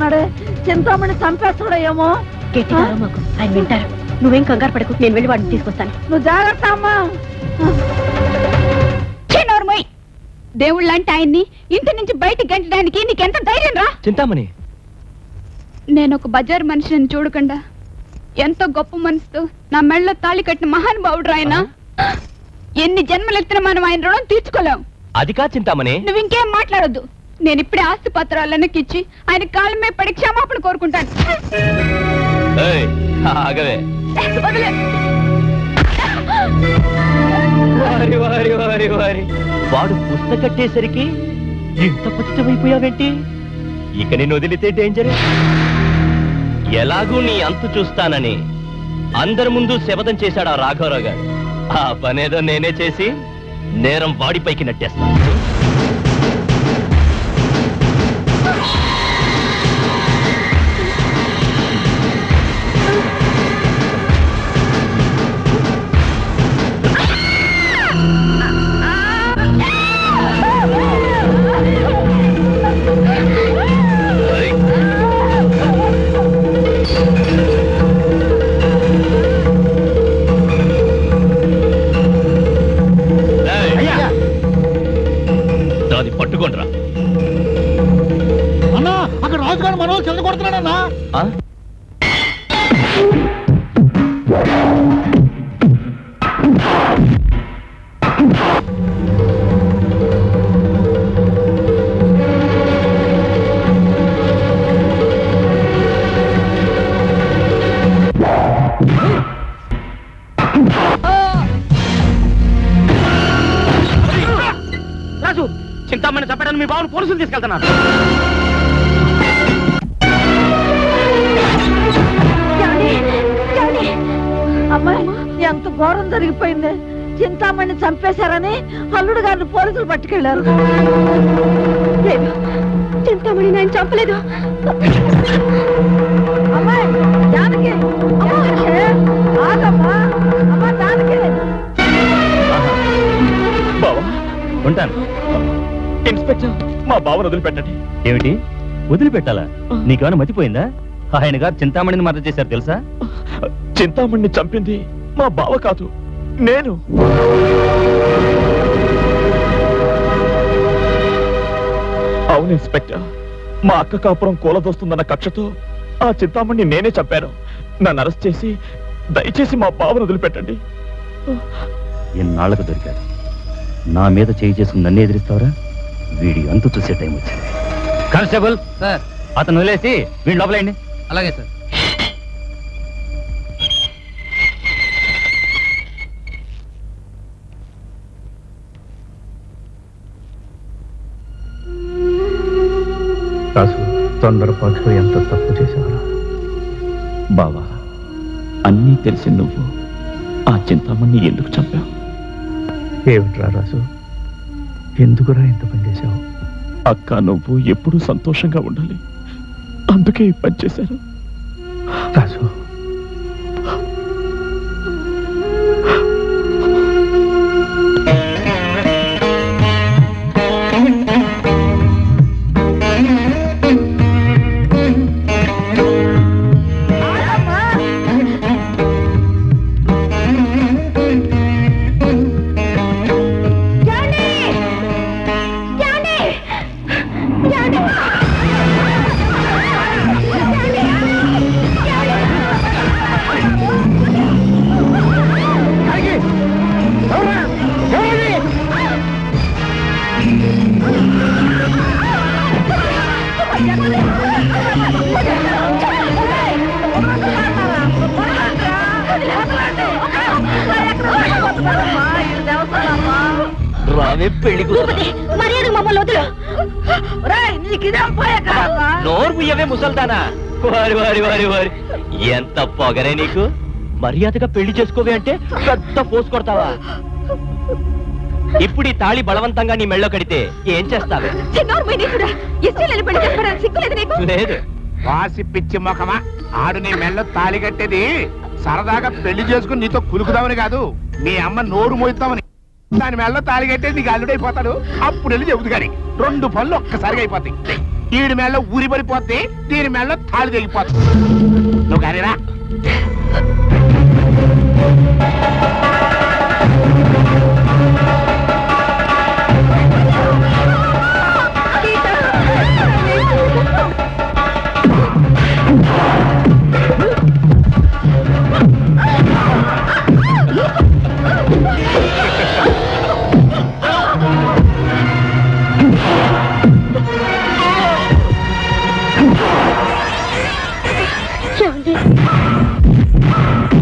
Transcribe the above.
మాట్లాడుతున్నాడే, చింతామణి చంపేస్తాడో ఏమో. మాకు ఆయన వింటారు. నువ్వేం కంగారు పడకు, నేను వెళ్ళి వాడిని తీసుకొస్తాను. నువ్వు జాగ్రత్త అమ్మా. దేవుళ్ళంటే ఆయన్ని ఇంటి నుంచి బయటికి గంటడానికి నీకెంత ధైర్యం రా? చింతామణి, నేను ఒక బజార్ మనిషిని చూడకుండా ఎంతో గొప్ప మనసుతో నా మెళ్ళలో తాళి కట్టిన మహానుభావుడు ఆయన. ఎన్ని జన్మలెత్తిన మనం ఆయన రుణం తీర్చుకోలేం. అది కా చింతామణి. నువ్వు ఇంకేం మాట్లాడొద్దు. నేను ఇప్పుడే ఆస్తి పత్రాలన్నీ ఇచ్చి ఆయన కాళ్ళ మీద పడి క్షమాపణ కోరుకుంటాను. ఆగవే. వదిలే. వారి వారి వారి వారి వాడు పుస్తక కట్టేసరికి ఇంత పతితమైపోయావేంటి? ఇక నేను వదిలితే డేంజర్. ఎలాగూ నీ అంతు చూస్తానని అందరి ముందు శపథం చేశాడు ఆ రాఘవరావు గారు. ఆ పనేదో నేనే చేసి నేరం వాడిపైకి నెట్టేస్తాను. అది పట్టుకోండిరా. అన్నా, అక్కడ రాజుగారు మన వాళ్ళు చెంద కొడుతున్నాడన్నా. రాజు, చింతామణి చంపడానికి మీ బావను పోలీసులు తీసుకెళ్తున్నారు. అమ్మాయి, ఎంత ఘోరం జరిగిపోయింది. చింతామణి చంపేశారని అల్లుడు గారిని పోలీసులు పట్టుకెళ్లారు. లేదు, చింతామణి నేను చంపలేదు. అమ్మాయి జానకి, ఆగమ్మా. అమ్మా జానకి. బావా, ఉంటాను. ఇన్స్పెక్టర్, మా బావను వదిలిపెట్టండి. ఏమిటి వదిలిపెట్టాలా? నీకేమైనా మతిపోయిందా? ఆయన గారు చింతామణిని మర్డర్ చేశారు తెలుసా? చింతామణిని చంపింది మా బావ కాదు, నేను. అవును ఇన్స్పెక్టర్, మా అక్క కాపురం కూలదోస్తుందన్న కక్షతో ఆ చింతామణిని నేనే చంపాను. నన్ను అరెస్ట్ చేసి దయచేసి మా బావను వదిలిపెట్టండి. ఎన్నాళ్లకు దొరికాడు, నా మీద చేయి చేసుకుని నన్ను ఎదిరిస్తావరా? వీడి అంతు చూసే టైం వచ్చింది. కానిస్టేబుల్ సార్, అతను వదిలేసి వీడి లోపలేండి. అలాగే సార్. రాసు, తొందరపాటులో ఎంత తప్పు చేసేవారా? బావా, అన్నీ తెలిసి నువ్వు ఆ చింతామణిని ఎందుకు చంపావు? ఏమిట్రా రాసు, ఎందుకురా ఇంత పని చేశావు? అక్క నువ్వు ఎప్పుడూ సంతోషంగా ఉండాలి, అందుకే ఈ పని చేశాను. రాసు, రావే పెళ్లి మర్యాద మమ్మల్ని వదిలో. నోరు పుయ్యవే ముసల్దానా. వారి వారి వారి వారి ఎంత పొగరే నీకు. మర్యాదగా పెళ్లి చేసుకోవే అంటే పెద్ద పోసు కొడతావా? ఇప్పుడు ఈ తాళి బలవంతంగా నీ మెళ్ళో కడితే ఏం చేస్తావే? లేదు. వాసి పిచ్చి మొఖమా, ఆడు నీ మెల్ల తాళి కట్టేది సరదాగా పెళ్లి చేసుకుని నీతో కులుకుదామని కాదు, మీ అమ్మ నోరు మోయిద్దామని. దాని మెల్ల తాళి కట్టేది నీకు అల్లుడైపోతాడు. అప్పుడు వెళ్ళి చెబుతు గాని 2 పనులు ఒక్కసారిగా అయిపోతాయి. ఈడి మెళ్ళ ఊరి పడిపోద్ది, దీని మెళ్ళ తాళి తెగిపోద్ది. నువ్వు కానీరా.